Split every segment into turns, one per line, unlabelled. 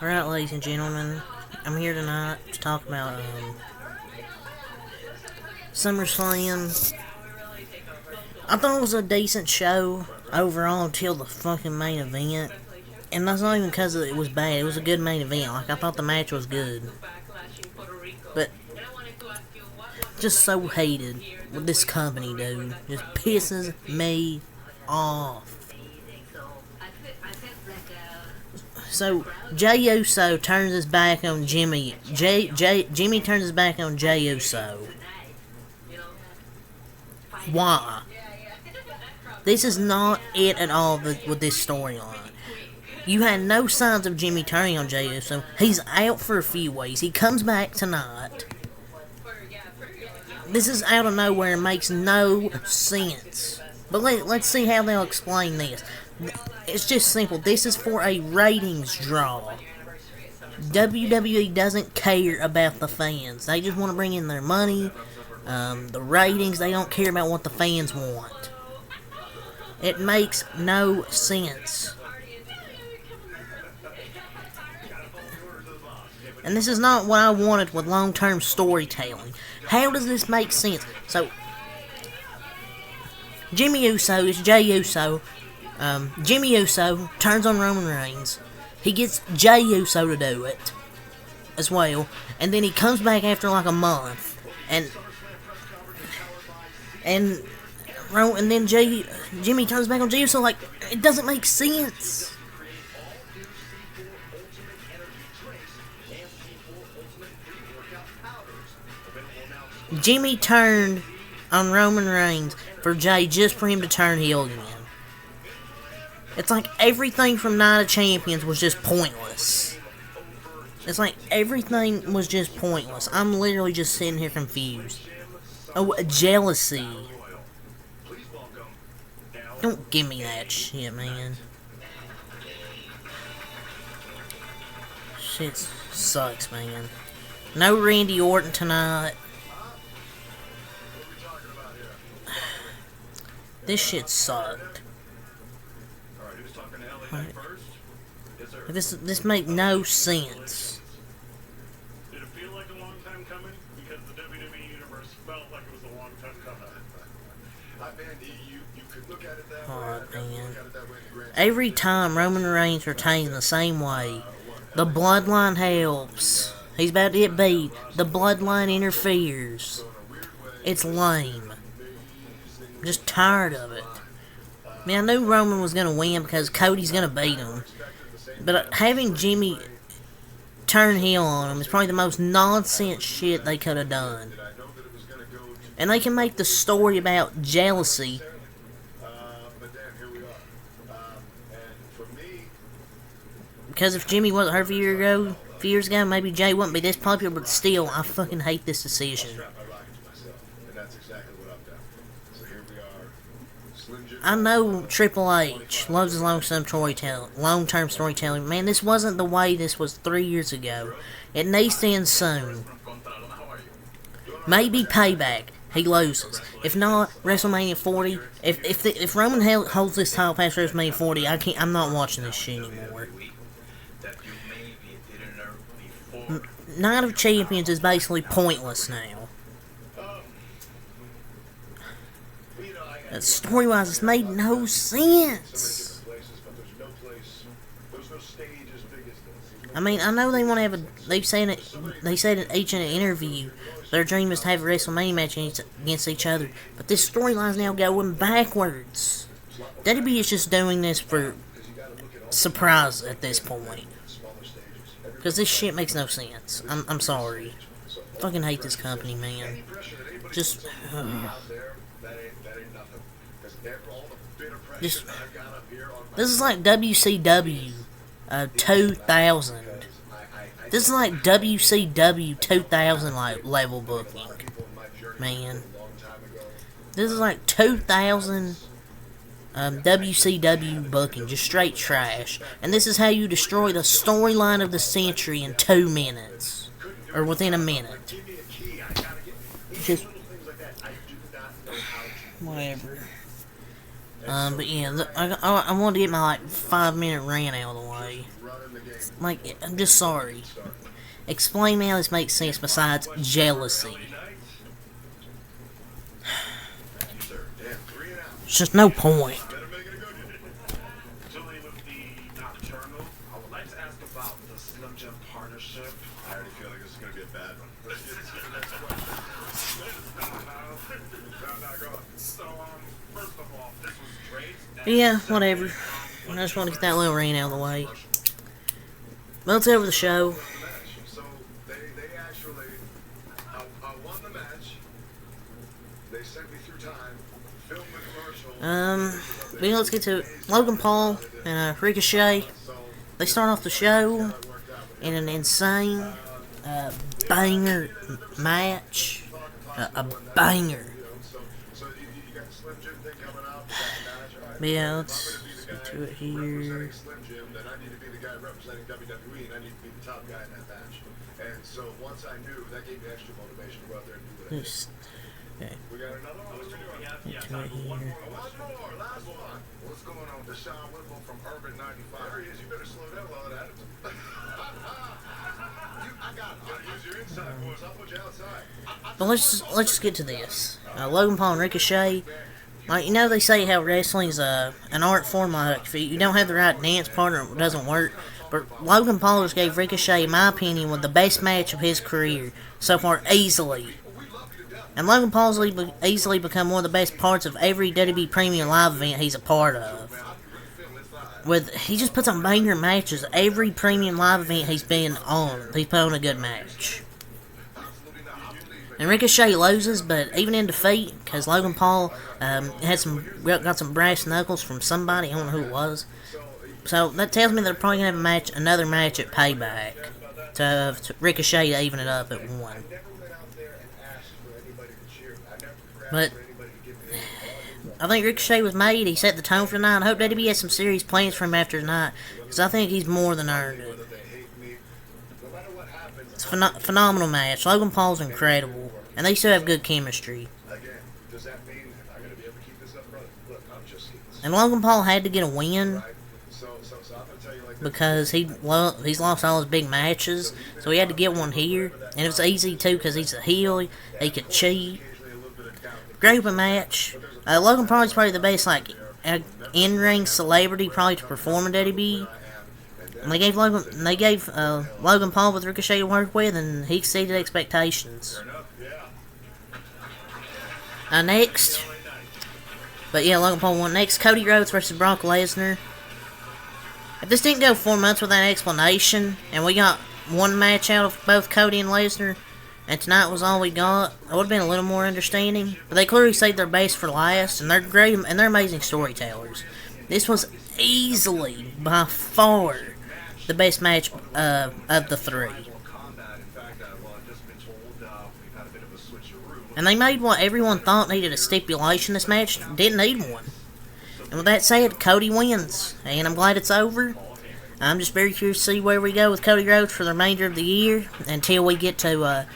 Alright, ladies and gentlemen, I'm here tonight to talk about Summerslam. I thought it was a decent show overall until the fucking main event. And that's not even because it was bad, it was a good main event. Like, I thought the match was good. But, just so hated with this company, dude. Just pisses me off. So, Jey Uso turns his back on Jimmy. Jimmy turns his back on Jey Uso. Why? This is not it at all with this storyline. You had no signs of Jimmy turning on Jey Uso. He's out for a few weeks. He comes back tonight. This is out of nowhere and makes no sense. But let's see how they'll explain this. It's just simple. This is for a ratings draw. WWE doesn't care about the fans. They just want to bring in their money, the ratings. They don't care about what the fans want. It makes no sense. And this is not what I wanted with long-term storytelling. How does this make sense? So, Jimmy Uso is Jey Uso. Jimmy Uso turns on Roman Reigns. He gets Jey Uso to do it as well. And then he comes back after like a month. And then Jimmy turns back on Jey Uso. Like, it doesn't make sense. Jimmy turned on Roman Reigns for Jey just for him to turn heel again. It's like everything from Night of Champions was just pointless. It's like everything was just pointless. I'm literally just sitting here confused. Oh, jealousy. Don't give me that shit, man. Shit sucks, man. No Randy Orton tonight. This shit sucked. This made no sense.
Did it feel like a long time coming? Because the WWE universe felt like it was a long time coming. You could look at it that way.
Man. Every time Roman Reigns retains the same way, the bloodline helps. He's about to get beat. The bloodline interferes. It's lame. I'm just tired of it. I mean, I knew Roman was going to win because Cody's going to beat him. But having Jimmy turn heel on him is probably the most nonsense shit they could have done. And they can make the story about jealousy. Because if Jimmy wasn't hurt a few years ago, maybe Jey wouldn't be this popular, but still, I fucking hate this decision. I know Triple H loves his long-term storytelling. Man, this wasn't the way this was 3 years ago. It needs to end soon. Maybe Payback, he loses. If not, WrestleMania 40. If Roman holds this title past WrestleMania 40, I'm not watching this shit anymore. Night of Champions is basically pointless now. Story-wise, it's made no sense. I mean, I know they want to have they said in each interview their dream is to have a WrestleMania match against each other. But this storyline's now going backwards. WWE is just doing this for surprise at this point. Because this shit makes no sense. I'm sorry. I fucking hate this company, man. Just... This is like WCW 2000. This is like WCW 2000 level booking, man. This is like 2000 WCW booking, just straight trash. And this is how you destroy the storyline of the century in 2 minutes, or within a minute. Just whatever. But yeah, I want to get my 5-minute rant out of the way. way. Like, I'm just sorry. Explain me how this makes sense besides jealousy. It's just no point.
I already feel like this is going to be a bad one.
But yeah, whatever. I just want to get that little rant out of the way. Well, it's over the show.
So they actually won the match. They sent me through time, filmed the commercial.
But yeah, let's get to it. Logan Paul and Ricochet. They start off the show in an insane banger match. A banger. But yeah, let's get to it here.
Then I need to be the guy representing WWE, and I need to be the top guy in that match. And so once I knew, that gave me extra motivation to go out there and do what I did.
Okay.
We got another one. One more, last one. What's going on with Deshaun Whipple from Urban 95? There he is. You better slow down while it happens. I got it. Use your inside voice. I'll put you outside.
But let's just get to this. Logan Paul and Ricochet. Like, you know, they say how wrestling's an art form. Like, if you don't have the right dance partner, it doesn't work. But Logan Paul just gave Ricochet, in my opinion, with the best match of his career so far, easily. And Logan Paul's easily become one of the best parts of every WWE Premium Live event he's a part of. He just puts on banger matches. Every Premium Live event he's been on, he's put on a good match. And Ricochet loses, but even in defeat, because Logan Paul got some brass knuckles from somebody, I don't know who it was. So that tells me they're probably gonna have another match at Payback to Ricochet to even it up at 1. But I think Ricochet was made. He set the tone for tonight. I hope WWE has some serious plans for him after tonight, because I think he's more than earned it. It's a phenomenal match. Logan Paul's incredible, and they still have good chemistry. And Logan Paul had to get a win because he's lost all his big matches, so he had to get one here. And it was easy too because he's a heel. He could cheat. Great of a match. Logan Paul's probably the best in-ring celebrity probably to perform in WWE. And they gave Logan Paul with Ricochet to work with, and he exceeded expectations. Next. But yeah, Logan Paul won. Next, Cody Rhodes versus Brock Lesnar. If this didn't go 4 months without explanation, and we got one match out of both Cody and Lesnar, and tonight was all we got, I would have been a little more understanding. But they clearly saved their base for last, and they're great, and they're amazing storytellers. This was easily, by far, the best match of the three. And they made what everyone thought needed a stipulation. This match didn't need one. And with that said, Cody wins. And I'm glad it's over. I'm just very curious to see where we go with Cody Rhodes for the remainder of the year until we get to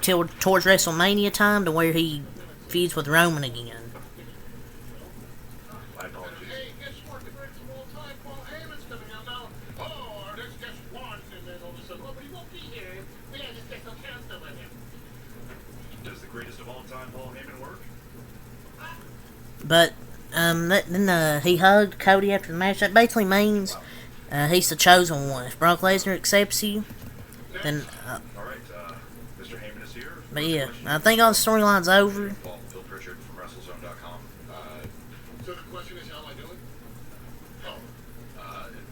towards WrestleMania time to where he feuds with Roman again. But then he hugged Cody after the match. That basically means he's the chosen one. If Brock Lesnar accepts you, then.
Mr. Heyman is here.
But yeah, I think all the storyline's over.
Phil Pritchard from WrestleZone.com. So the question is, how am I doing?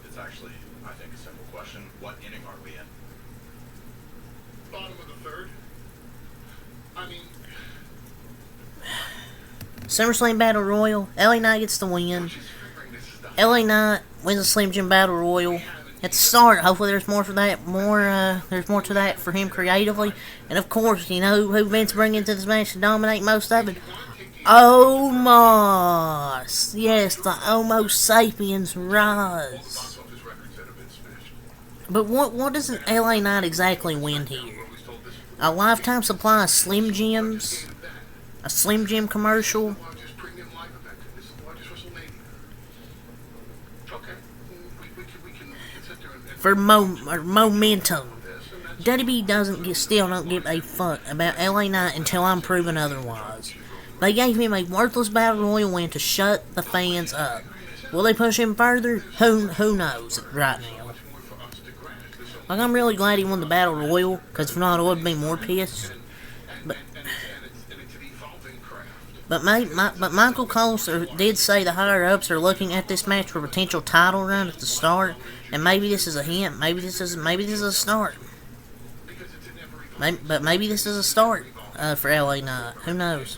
It's actually, I think, a simple question. What inning are we in? Bottom of the third. I mean.
SummerSlam Battle Royal. LA Knight gets the win. LA Knight wins the Slim Jim Battle Royal. At the start, hopefully there's more for that. There's more to that for him creatively. And of course, you know who Vince bring into this match to dominate most of it? Omos. Yes, the Homo sapiens rise. But what does an LA Knight exactly win here? A lifetime supply of Slim Jims? A Slim Jim commercial? for momentum. WWE still don't give a fuck about LA Knight until I'm proven otherwise. They gave him a worthless battle royal win to shut the fans up. Will they push him further? Who knows right now. Like, I'm really glad he won the battle royal, because if not, I would be more pissed. But Michael Cole did say the higher ups are looking at this match for a potential title run at the start, and maybe this is a hint. Maybe this is a start. But maybe this is a start for LA Knight. Who knows?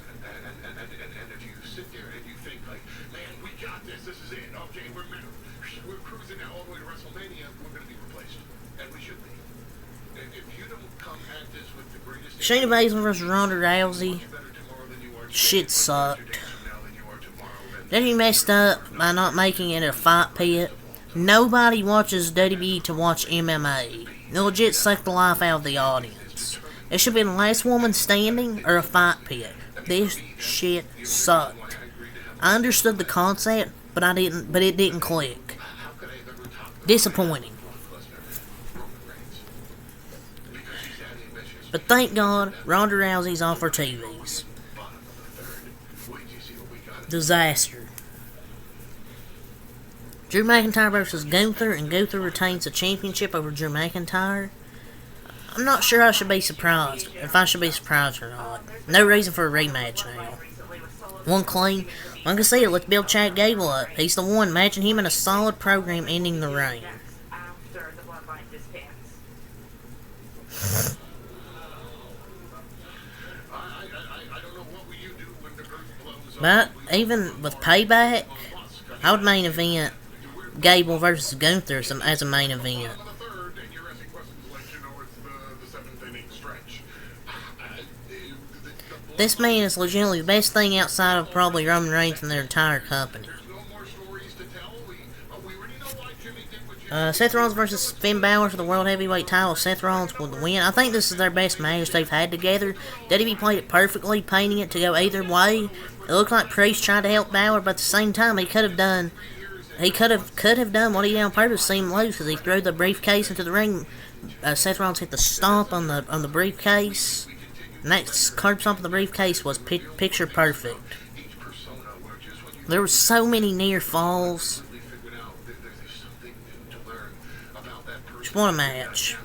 Shayna Baszler vs. Ronda Rousey. Shit sucked. WWE messed up by not making it a fight pit. Nobody watches WWE to watch MMA. They legit suck the life out of the audience. It should be the last woman standing or a fight pit. This shit sucked. I understood the concept, but it didn't click. Disappointing. But thank God, Ronda Rousey's off our TVs. Disaster. Drew McIntyre versus Gunther, and Gunther retains the championship over Drew McIntyre. I'm not sure I should be surprised, if I should be surprised or not. No reason for a rematch now. One clean. Like I said, let's build Chad Gable up. He's the one. Imagine him in a solid program ending the reign. But even with Payback, I would main event Gable versus Gunther as a main event. This man is legitimately the best thing outside of probably Roman Reigns and their entire company. Seth Rollins versus Finn Balor for the World Heavyweight title. Seth Rollins will win. I think this is their best match they've had together. WWE played it perfectly, painting it to go either way. It looked like Priest tried to help Balor, but at the same time, he could have done what he did on purpose, see him lose, because he threw the briefcase into the ring. Seth Rollins hit the stomp on the briefcase. And that curb stomp on the briefcase was picture perfect. There were so many near falls. Just what a match.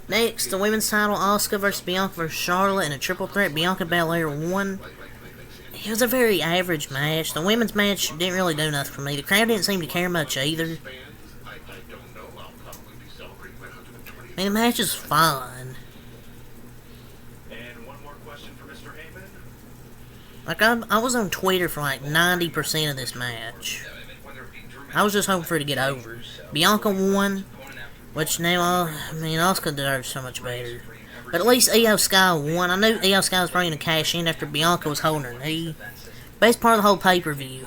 Next, the women's title, Asuka versus Bianca versus Charlotte in a triple threat. Bianca Belair won. It was a very average match. The women's match didn't really do nothing for me. The crowd didn't seem to care much either. I mean, the match is fine.
And one more question for Mr. Heyman.
Like, I was on Twitter for like 90% of this match. I was just hoping for it to get over. Bianca won, which now, Asuka deserves so much better. But at least Io Sky won. I knew Io Sky was probably going to cash in after Bianca was holding her knee. Best part of the whole pay-per-view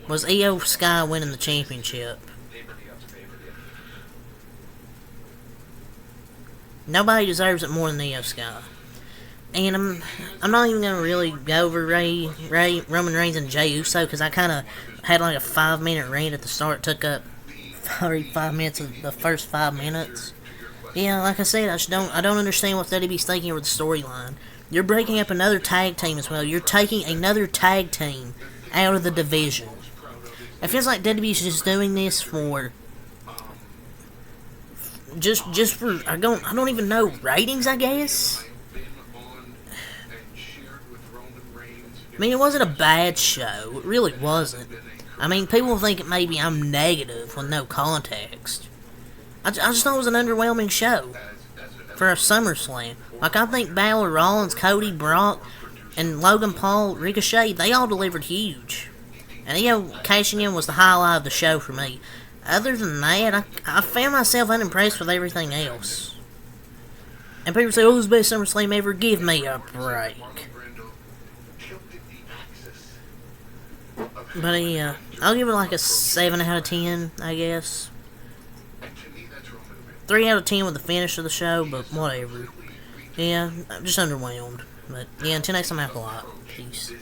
was Io Sky winning the championship. Nobody deserves it more than Io Sky. And I'm not even going to really go over Roman Reigns and Jey Uso, because I kind of had like a 5-minute rant at the start. It took up 5 minutes of the first 5 minutes. Yeah, like I said, I don't understand what WWE's thinking with the storyline. You're breaking up another tag team as well. You're taking another tag team out of the division. It feels like WWE's just doing this for just for I don't even know, ratings, I guess. I mean, it wasn't a bad show. It really wasn't. I mean, people think maybe I'm negative with no context. I just thought it was an underwhelming show for a SummerSlam. Like, I think Balor, Rollins, Cody, Brock, and Logan Paul, Ricochet, they all delivered huge. And cashing in was the highlight of the show for me. Other than that, I found myself unimpressed with everything else. And people say, oh, this is the best SummerSlam ever. Give me a break. But yeah, I'll give it like a 7 out of 10, I guess. 3 out of 10 with the finish of the show, but whatever. Yeah, I'm just underwhelmed. But yeah, until next time, I have a lot. Peace.